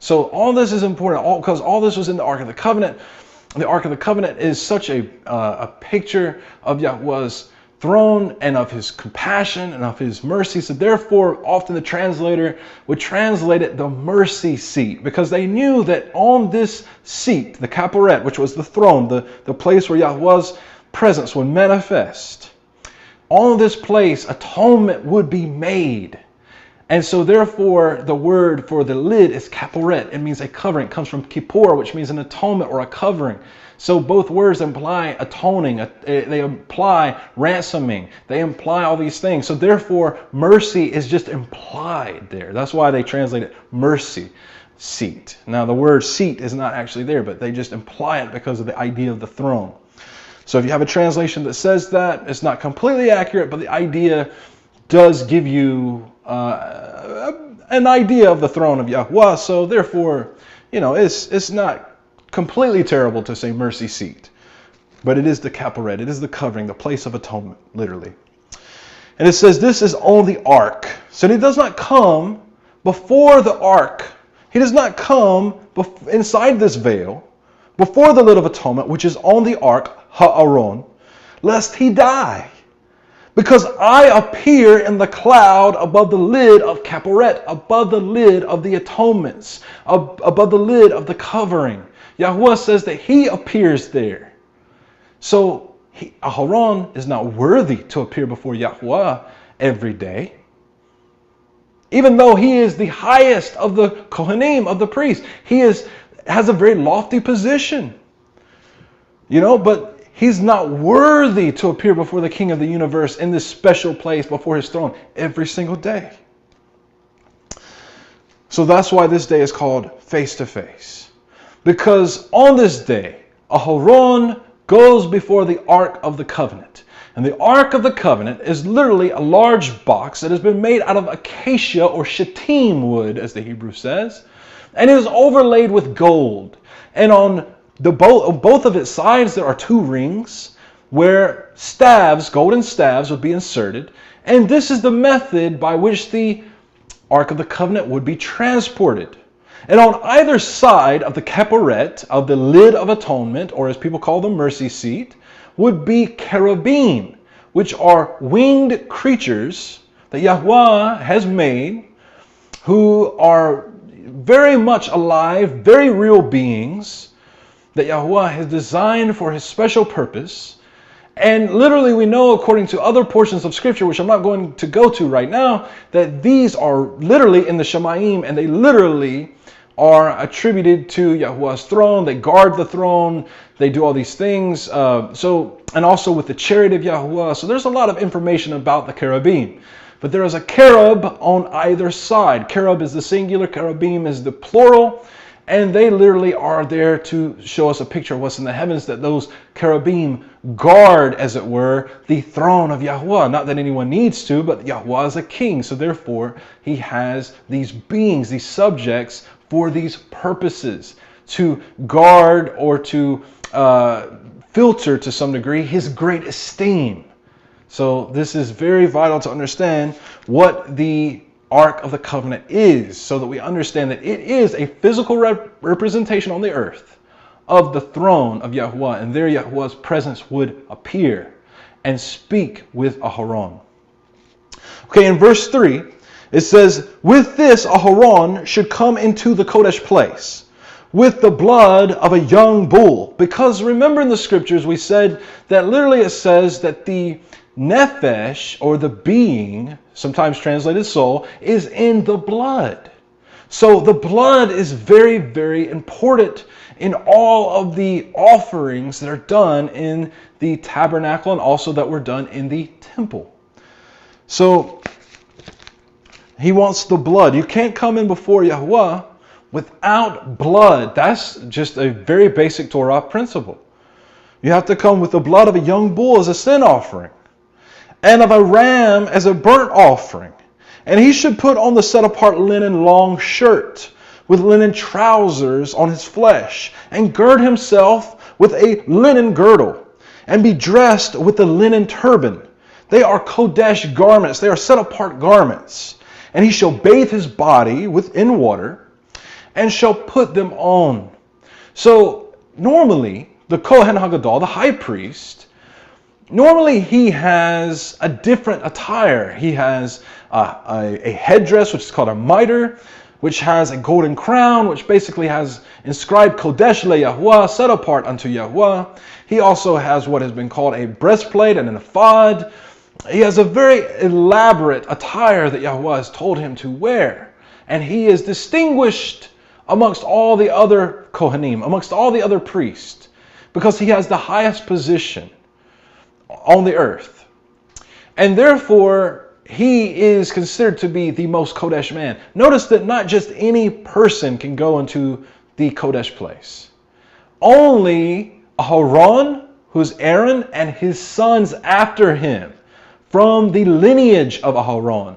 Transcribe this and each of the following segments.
So all this is important, because all this was in the Ark of the Covenant. The Ark of the Covenant is such a picture of Yahweh's throne and of his compassion and of his mercy. So therefore, often the translator would translate it the mercy seat, because they knew that on this seat, the Kaporet, which was the throne, the place where Yahweh's presence would manifest, on this place, atonement would be made. And so therefore, the word for the lid is kaporet. It means a covering. It comes from kippur, which means an atonement or a covering. So both words imply atoning. They imply ransoming. They imply all these things. So therefore, mercy is just implied there. That's why they translate it mercy seat. Now, the word seat is not actually there, but they just imply it because of the idea of the throne. So if you have a translation that says that, it's not completely accurate, but the idea does give you an idea of the throne of Yahweh. So therefore, it's not completely terrible to say mercy seat, but it is the kaporet. It is the covering, the place of atonement, literally. And it says this is on the ark. So he does not come before the ark. He does not come inside this veil, before the lid of atonement, which is on the ark, ha'aron, lest he die. Because I appear in the cloud above the lid of kaporet, above the lid of the atonements, above the lid of the covering. Yahweh says that he appears there. So Aharon is not worthy to appear before Yahweh every day. Even though he is the highest of the Kohanim, of the priests. He has a very lofty position. But he's not worthy to appear before the King of the universe in this special place before his throne every single day. So that's why this day is called face to face. Because on this day, Aharon goes before the Ark of the Covenant. And the Ark of the Covenant is literally a large box that has been made out of acacia or shittim wood, as the Hebrew says. And it is overlaid with gold. And on both of its sides, there are two rings where staves, golden staves, would be inserted. And this is the method by which the Ark of the Covenant would be transported. And on either side of the kaporet, of the lid of atonement, or as people call the mercy seat, would be cherubim, which are winged creatures that Yahweh has made, who are very much alive, very real beings, that Yahweh has designed for his special purpose. And literally we know, according to other portions of scripture, which I'm not going to go to right now, that these are literally in the Shemaim, and they literally are attributed to Yahweh's throne. They guard the throne. They do all these things. And also with the chariot of Yahweh. So there's a lot of information about the cherubim. But there is a cherub on either side. Cherub is the singular, cherubim is the plural. And they literally are there to show us a picture of what's in the heavens, that those cherubim guard, as it were, the throne of Yahweh. Not that anyone needs to, but Yahweh is a king. So therefore, he has these beings, these subjects, for these purposes, to guard or to filter to some degree his great esteem. So this is very vital to understand what the Ark of the Covenant is, so that we understand that it is a physical representation on the earth of the throne of Yahweh, and there Yahweh's presence would appear and speak with Aharon. Okay, in verse 3, it says, with this Aharon should come into the Kodesh place with the blood of a young bull. Because remember in the scriptures we said that literally it says that the nefesh, or the being, sometimes translated soul, is in the blood. So the blood is very, very important in all of the offerings that are done in the tabernacle and also that were done in the temple. So he wants the blood. You can't come in before Yahweh without blood. That's just a very basic Torah principle. You have to come with the blood of a young bull as a sin offering, and of a ram as a burnt offering. And he should put on the set-apart linen long shirt with linen trousers on his flesh, and gird himself with a linen girdle, and be dressed with a linen turban. They are Kodesh garments. They are set-apart garments. And he shall bathe his body in water, and shall put them on. So normally, the Kohen HaGadol, the high priest, normally he has a different attire. He has a headdress, which is called a mitre, which has a golden crown, which basically has inscribed Kodesh LeYahuwah, set apart unto Yahuwah. He also has what has been called a breastplate and an ephod. He has a very elaborate attire that Yahuwah has told him to wear. And he is distinguished amongst all the other Kohanim, amongst all the other priests, because he has the highest position on the earth. And therefore, he is considered to be the most Kodesh man. Notice that not just any person can go into the Kodesh place. Only Aaron, who's Aaron, and his sons after him, from the lineage of Aaron.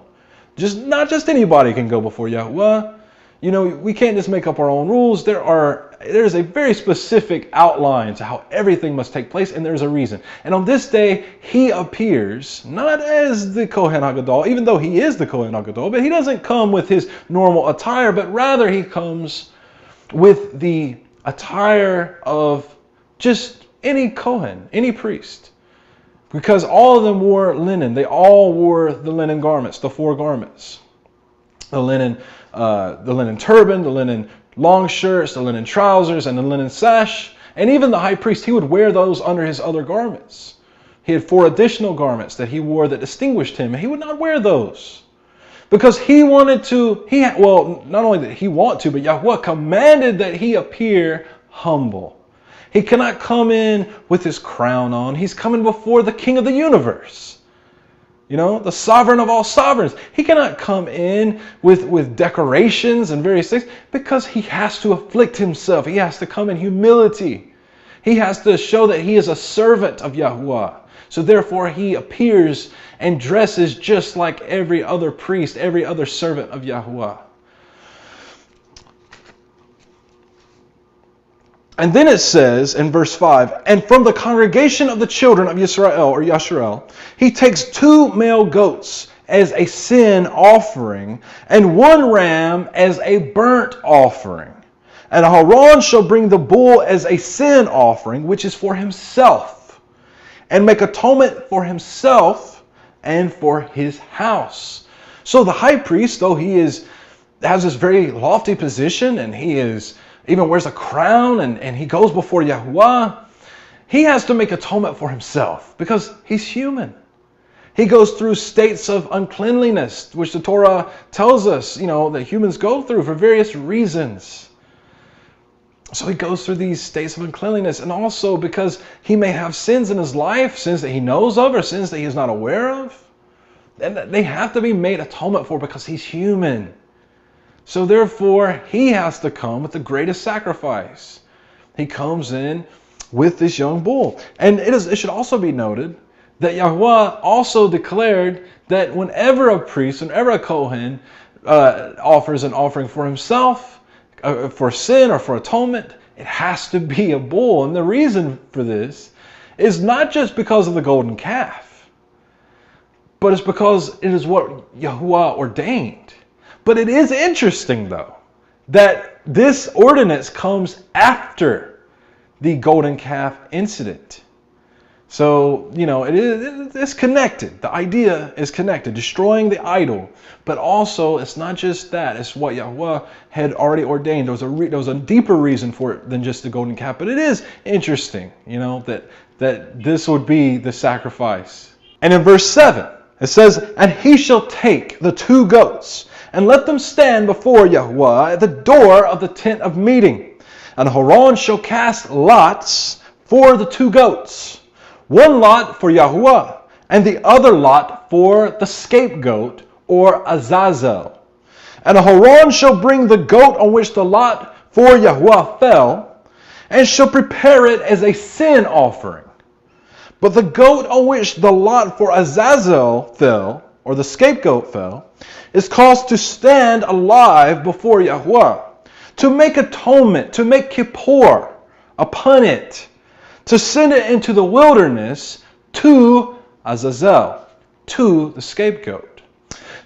Not just anybody can go before Yahuwah. You know, we can't just make up our own rules. There's a very specific outline to how everything must take place, and there's a reason. And on this day, he appears not as the Kohen HaGadol, even though he is the Kohen HaGadol, but he doesn't come with his normal attire, but rather he comes with the attire of just any Kohen, any priest. Because all of them wore linen. They all wore the linen garments, the 4 garments. The linen turban, the linen long shirts, the linen trousers, and the linen sash. And even the high priest, he would wear those under his other garments. He had 4 additional garments that he wore that distinguished him, and he would not wear those. Because he wanted to, not only did he want to, but Yahuwah commanded that he appear humble. He cannot come in with his crown on. He's coming before the King of the universe. You know, the sovereign of all sovereigns. He cannot come in with decorations and various things because he has to afflict himself. He has to come in humility. He has to show that he is a servant of Yahuwah. So therefore he appears and dresses just like every other priest, every other servant of Yahuwah. And then it says in verse 5, and from the congregation of the children of Yisrael, or Yasharel, he takes 2 male goats as a sin offering, and 1 ram as a burnt offering. And Aaron shall bring the bull as a sin offering, which is for himself, and make atonement for himself and for his house. So the high priest, though he has this very lofty position, and he even wears a crown, and he goes before Yahuwah, he has to make atonement for himself because he's human. He goes through states of uncleanliness, which the Torah tells us, that humans go through for various reasons. So he goes through these states of uncleanliness, and also because he may have sins in his life, sins that he knows of or sins that he is not aware of. And they have to be made atonement for because he's human. So therefore, he has to come with the greatest sacrifice. He comes in with this young bull. And it should also be noted that Yahuwah also declared that whenever a priest, whenever a Kohen offers an offering for himself, for sin or for atonement, it has to be a bull. And the reason for this is not just because of the golden calf, but it's because it is what Yahuwah ordained. But it is interesting, though, that this ordinance comes after the golden calf incident. So, it's connected. The idea is connected, destroying the idol. But also, it's not just that. It's what Yahuwah had already ordained. There was a deeper reason for it than just the golden calf. But it is interesting, that this would be the sacrifice. And in verse 7, it says, and he shall take the 2 goats, and let them stand before Yahuwah at the door of the tent of meeting. And Aaron shall cast lots for the 2 goats, 1 lot for Yahuwah, and the other lot for the scapegoat, or Azazel. And Aaron shall bring the goat on which the lot for Yahuwah fell, and shall prepare it as a sin offering. But the goat on which the lot for Azazel fell, or the scapegoat fell, is caused to stand alive before Yahuwah, to make atonement, to make kippur upon it, to send it into the wilderness to Azazel, to the scapegoat.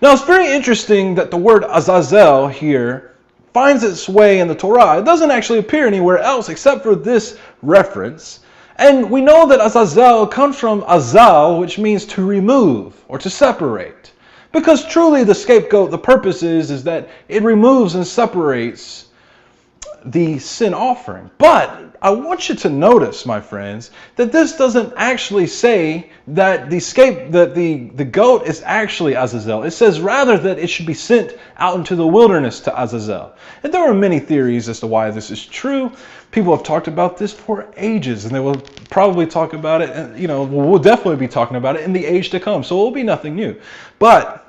Now it's very interesting that the word Azazel here finds its way in the Torah. It doesn't actually appear anywhere else except for this reference. And we know that Azazel comes from Azal, which means to remove or to separate. Because truly the scapegoat, the purpose is that it removes and separates the sin offering. But I want you to notice, my friends, that this doesn't actually say that the goat is actually Azazel. It says rather that it should be sent out into the wilderness to Azazel. And there are many theories as to why this is true. People have talked about this for ages, and they will probably talk about it, and we'll definitely be talking about it in the age to come. So it will be nothing new. But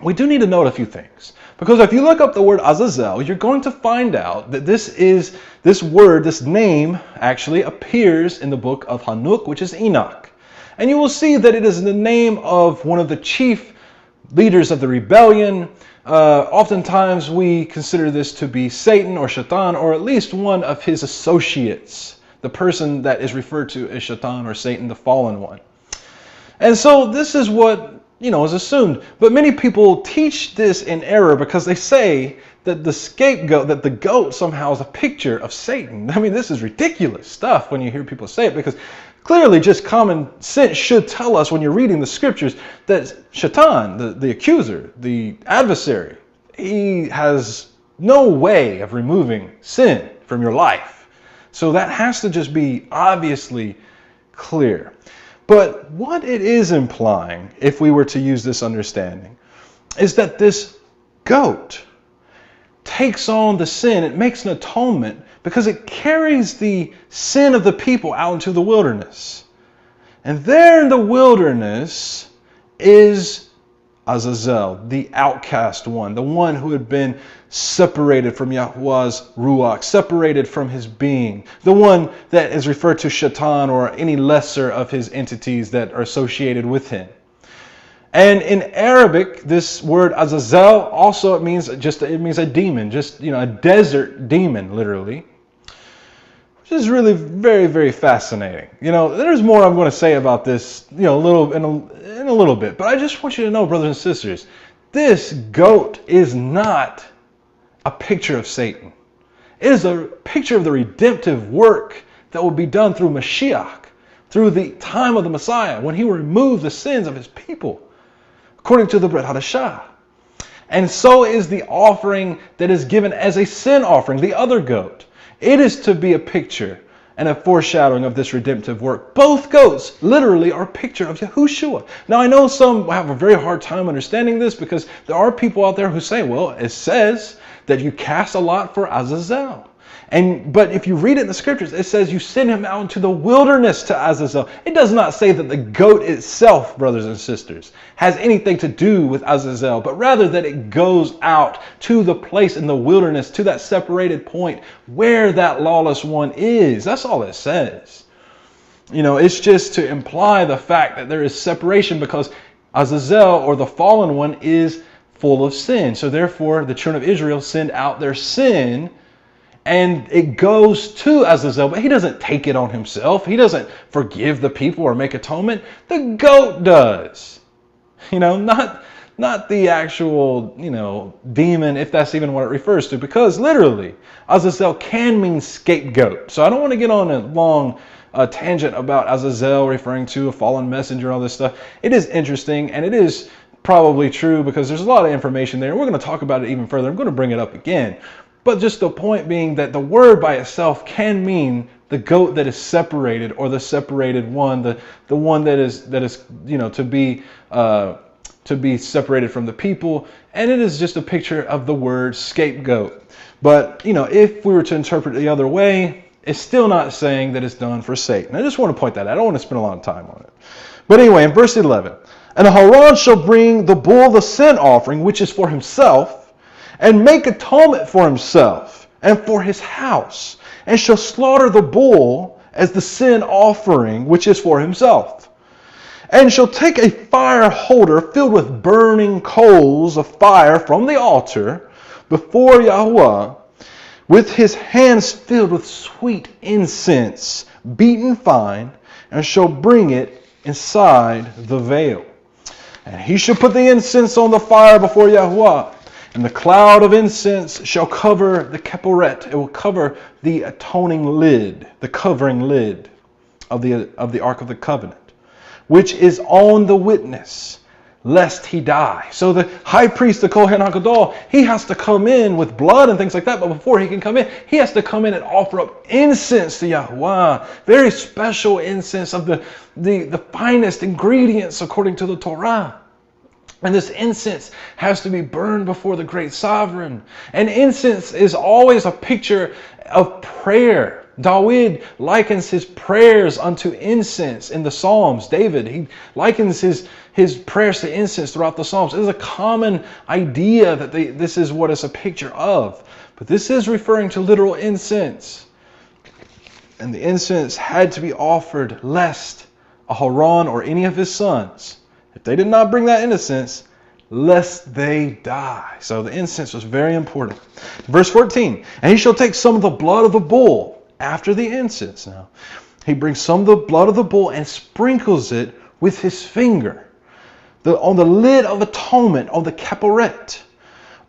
we do need to note a few things. Because if you look up the word Azazel, you're going to find out that this name actually appears in the book of Hanuk, which is Enoch. And you will see that it is the name of one of the chief leaders of the rebellion. Oftentimes we consider this to be Satan or Shaitan, or at least one of his associates, the person that is referred to as Shaitan or Satan, the fallen one. And so this is what is assumed. But many people teach this in error because they say that the goat somehow is a picture of Satan. I mean, this is ridiculous stuff when you hear people say it, because clearly just common sense should tell us when you're reading the scriptures that Shaitan, the accuser, the adversary, he has no way of removing sin from your life. So that has to just be obviously clear. But what it is implying, if we were to use this understanding, is that this goat takes on the sin. It makes an atonement because it carries the sin of the people out into the wilderness. And there in the wilderness is Azazel, the outcast one, the one who had been separated from Yahuwah's Ruach, separated from his being, the one that is referred to Shaitan or any lesser of his entities that are associated with him. And in Arabic, this word Azazel also it means a demon, a desert demon, literally. Which is really very, very fascinating. There's more I'm going to say about this, in a little bit. But I just want you to know, brothers and sisters, this goat is not a picture of Satan. It is a picture of the redemptive work that will be done through Mashiach, through the time of the Messiah, when he will remove the sins of his people, according to the Brit Hadashah. And so is the offering that is given as a sin offering, the other goat. It is to be a picture and a foreshadowing of this redemptive work. Both goats literally are a picture of Yahushua. Now, I know some have a very hard time understanding this because there are people out there who say, well, it says that you cast a lot for Azazel. But if you read it in the scriptures, it says you send him out into the wilderness to Azazel. It does not say that the goat itself, brothers and sisters, has anything to do with Azazel, but rather that it goes out to the place in the wilderness, to that separated point where that lawless one is. That's all it says. It's just to imply the fact that there is separation because Azazel, or the fallen one, is full of sin. So therefore, the children of Israel send out their sin, and it goes to Azazel, but he doesn't take it on himself. He doesn't forgive the people or make atonement. The goat does. Not the actual, demon, if that's even what it refers to, because literally, Azazel can mean scapegoat. So I don't want to get on a long tangent about Azazel referring to a fallen messenger and all this stuff. It is interesting, and it is probably true because there's a lot of information there. We're going to talk about it even further. I'm going to bring it up again. But just the point being that the word by itself can mean the goat that is separated, or the separated one, the one that is to be separated from the people, and it is just a picture of the word scapegoat. But if we were to interpret it the other way, it's still not saying that it's done for Satan. I just want to point that out. I don't want to spend a lot of time on it. But anyway, in verse 11, and Haran shall bring the bull the sin offering, which is for himself, and make atonement for himself and for his house, and shall slaughter the bull as the sin offering, which is for himself, and shall take a fire holder filled with burning coals of fire from the altar before Yahuwah, with his hands filled with sweet incense, beaten fine, and shall bring it inside the veil. And he shall put the incense on the fire before Yahuwah, And the cloud of incense shall cover the keporet. It will cover the atoning lid, the covering lid of the Ark of the Covenant, which is on the witness, lest he die. So the high priest, the Kohen HaGadol, he has to come in with blood and things like that. But before he can come in, he has to come in and offer up incense to Yahuwah. Very special incense of the finest ingredients according to the Torah. And this incense has to be burned before the great sovereign. And incense is always a picture of prayer. David likens his prayers unto incense in the Psalms. David, he likens his prayers to incense throughout the Psalms. It is a common idea that this is what it's a picture of. But this is referring to literal incense. And the incense had to be offered lest Aharon or any of his sons, if they did not bring that incense, lest they die. So the incense was very important. Verse 14, and he shall take some of the blood of the bull after the incense. Now, he brings some of the blood of the bull and sprinkles it with his finger on the lid of atonement, on the keporet.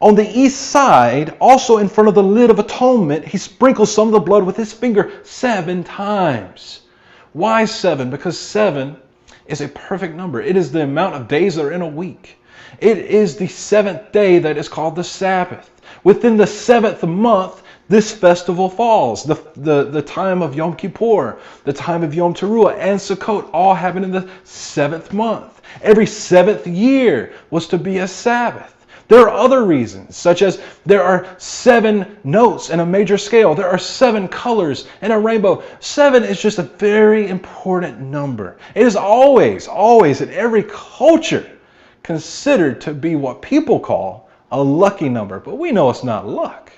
On the east side, also in front of the lid of atonement, he sprinkles some of the blood with his finger 7 times. Why 7? Because 7 is a perfect number. It is the amount of days that are in a week. It is the 7th day that is called the Sabbath. Within the 7th month, this festival falls. The time of Yom Kippur, the time of Yom Teruah, and Sukkot all happen in the 7th month. Every 7th year was to be a Sabbath. There are other reasons, such as there are 7 notes in a major scale. There are 7 colors in a rainbow. 7 is just a very important number. It is always in every culture considered to be what people call a lucky number. But we know it's not luck.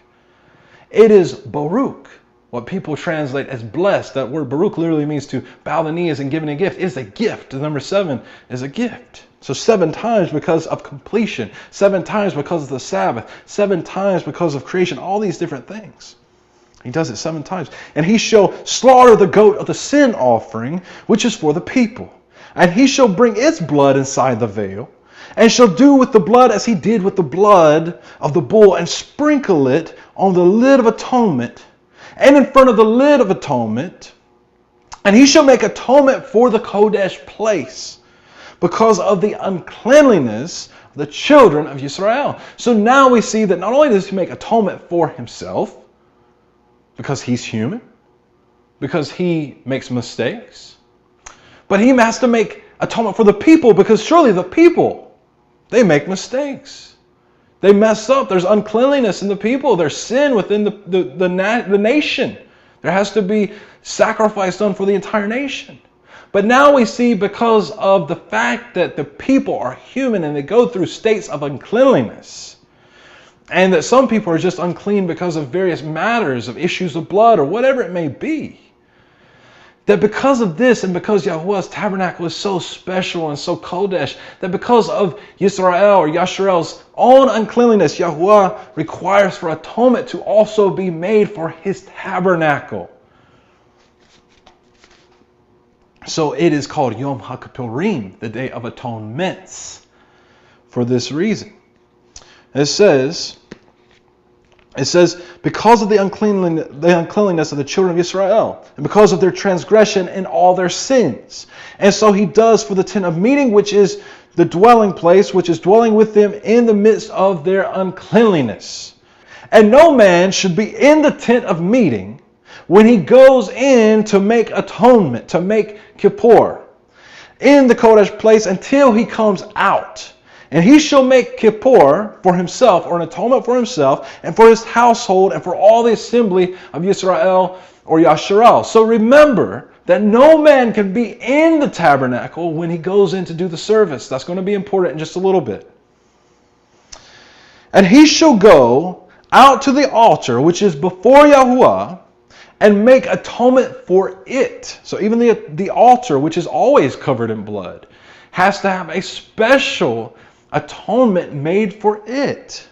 It is Baruch, what people translate as blessed. That word Baruch literally means to bow the knees and give a gift. It is a gift. The number 7 is a gift. So 7 times because of completion, 7 times because of the Sabbath, 7 times because of creation, all these different things. He does it 7 times. And he shall slaughter the goat of the sin offering, which is for the people. And he shall bring its blood inside the veil, and shall do with the blood as he did with the blood of the bull, and sprinkle it on the lid of atonement, and in front of the lid of atonement. And he shall make atonement for the Kodesh place, because of the uncleanliness of the children of Israel. So now we see that not only does he make atonement for himself, because he's human, because he makes mistakes, but he has to make atonement for the people, because surely the people, they make mistakes. They mess up. There's uncleanliness in the people. There's sin within the nation. There has to be sacrifice done for the entire nation. But now we see, because of the fact that the people are human and they go through states of uncleanliness, and that some people are just unclean because of various matters, of issues of blood or whatever it may be, that because of this and because Yahuwah's tabernacle is so special and so Kodesh, that because of Yisrael or Yasharel's own uncleanliness, Yahuwah requires for atonement to also be made for his tabernacle. So it is called Yom HaKippurim, the Day of Atonements, for this reason. It says, because of the uncleanliness of the children of Israel, and because of their transgression and all their sins. And so he does for the tent of meeting, which is the dwelling place, which is dwelling with them in the midst of their uncleanliness. And no man should be in the tent of meeting when he goes in to make atonement, to make Kippur, in the Kodesh place until he comes out. And he shall make Kippur for himself, or an atonement for himself, and for his household, and for all the assembly of Yisrael or Yasharal. So remember that no man can be in the tabernacle when he goes in to do the service. That's going to be important in just a little bit. And he shall go out to the altar, which is before Yahuwah, and make atonement for it. So even the altar, which is always covered in blood, has to have a special atonement made for it.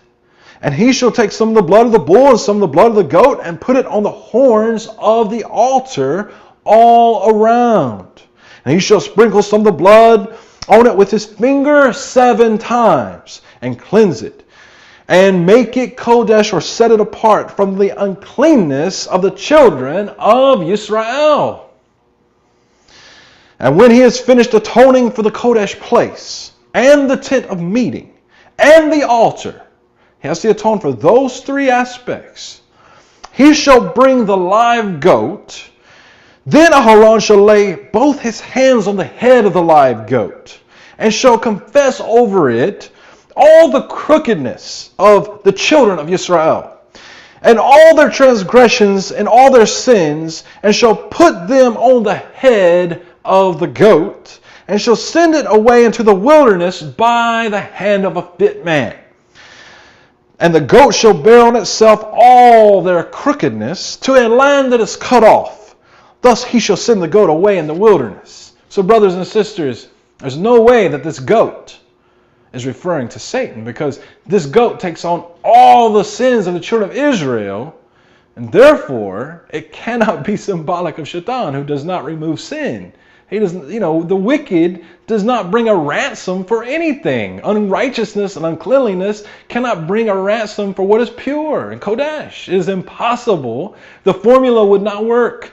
And he shall take some of the blood of the bull and some of the blood of the goat and put it on the horns of the altar all around. And he shall sprinkle some of the blood on it with his finger 7 times and cleanse it. and make it kodesh, or set it apart from the uncleanness of the children of Israel. And when he has finished atoning for the kodesh place, and the tent of meeting, and the altar, he has to atone for those three aspects. He shall bring the live goat. Then Aharon shall lay both his hands on the head of the live goat, and shall confess over it all the crookedness of the children of Israel, and all their transgressions and all their sins, and shall put them on the head of the goat, and shall send it away into the wilderness by the hand of a fit man. And the goat shall bear on itself all their crookedness to a land that is cut off. Thus he shall send the goat away in the wilderness. So brothers and sisters, there's no way that this goat is referring to Satan, because this goat takes on all the sins of the children of Israel, and therefore it cannot be symbolic of Shaitan, who does not remove sin. He doesn't, the wicked does not bring a ransom for anything. Unrighteousness and uncleanliness cannot bring a ransom for what is pure and kodesh. It is impossible. The formula would not work.